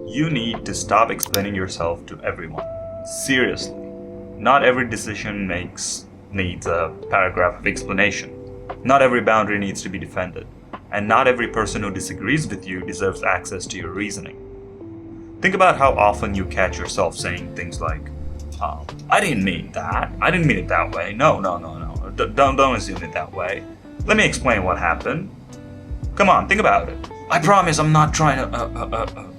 You need to stop explaining yourself to everyone. Seriously. Not every decision needs a paragraph of explanation. Not every boundary needs to be defended. And not every person who disagrees with you deserves access to your reasoning. Think about how often you catch yourself saying things like, I didn't mean that. I didn't mean it that way. No. Don't assume it that way. Let me explain what happened. Come on, think about it. I promise I'm not trying to...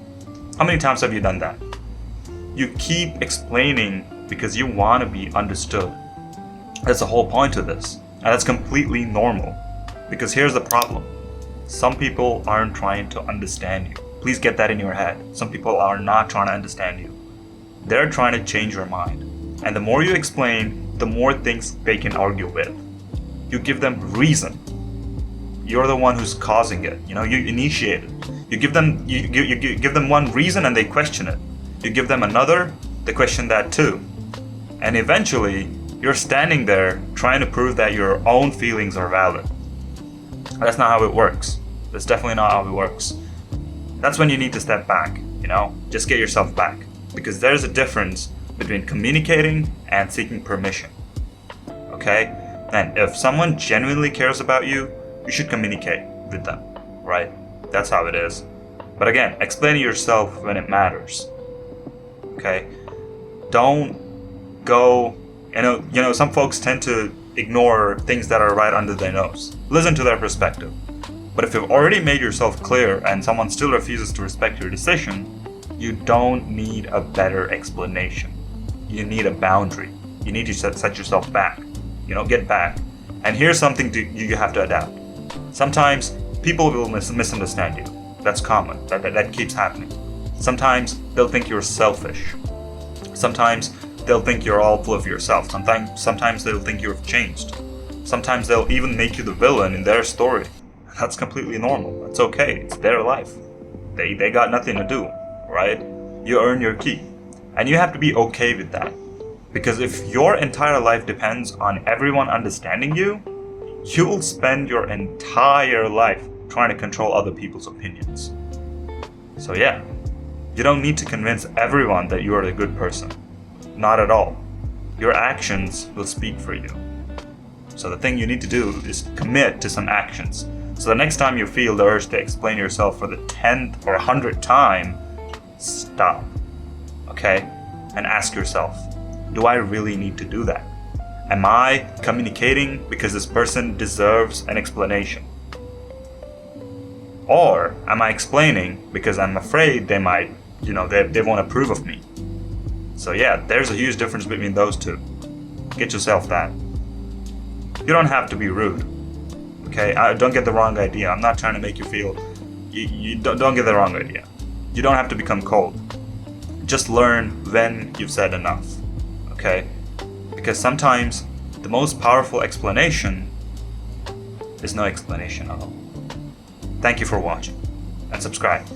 How many times have you done that? You keep explaining because you want to be understood. That's the whole point of this. And that's completely normal. Because here's the problem. Some people aren't trying to understand you. Please get that in your head. Some people are not trying to understand you. They're trying to change your mind. And the more you explain, the more things they can argue with. You give them reason. You're the one who's causing it. You initiate it. You give them one reason and they question it. You give them another, they question that too. And eventually, you're standing there trying to prove that your own feelings are valid. That's not how it works. That's definitely not how it works. That's when you need to step back, just get yourself back. Because there's a difference between communicating and seeking permission. Okay? And if someone genuinely cares about you, you should communicate with them, right? That's how it is. But again, explain yourself when it matters. Okay? Don't go, some folks tend to ignore things that are right under their nose. Listen to their perspective. But if you've already made yourself clear and someone still refuses to respect your decision, you don't need a better explanation. You need a boundary. You need to set yourself back. Get back. And here's something you have to adapt. Sometimes people will misunderstand you. That's common. That keeps happening. Sometimes they'll think you're selfish. Sometimes they'll think you're all full of yourself. Sometimes they'll think you've changed. Sometimes they'll even make you the villain in their story. That's completely normal. That's okay. It's their life. They got nothing to do, right? You earn your keep. And you have to be okay with that. Because if your entire life depends on everyone understanding you, you'll spend your entire life trying to control other people's opinions. So yeah, you don't need to convince everyone that you are a good person. Not at all. Your actions will speak for you. So the thing you need to do is commit to some actions. So the next time you feel the urge to explain yourself for the 10th or 100th time, stop. Okay? And ask yourself, do I really need to do that? Am I communicating because this person deserves an explanation? Or am I explaining because I'm afraid they might, they won't approve of me? So yeah, there's a huge difference between those two. Get yourself that. You don't have to be rude. Okay, don't get the wrong idea. I'm not trying to make you feel. You don't get the wrong idea. You don't have to become cold. Just learn when you've said enough. Okay, because sometimes the most powerful explanation is no explanation at all. Thank you for watching and subscribe.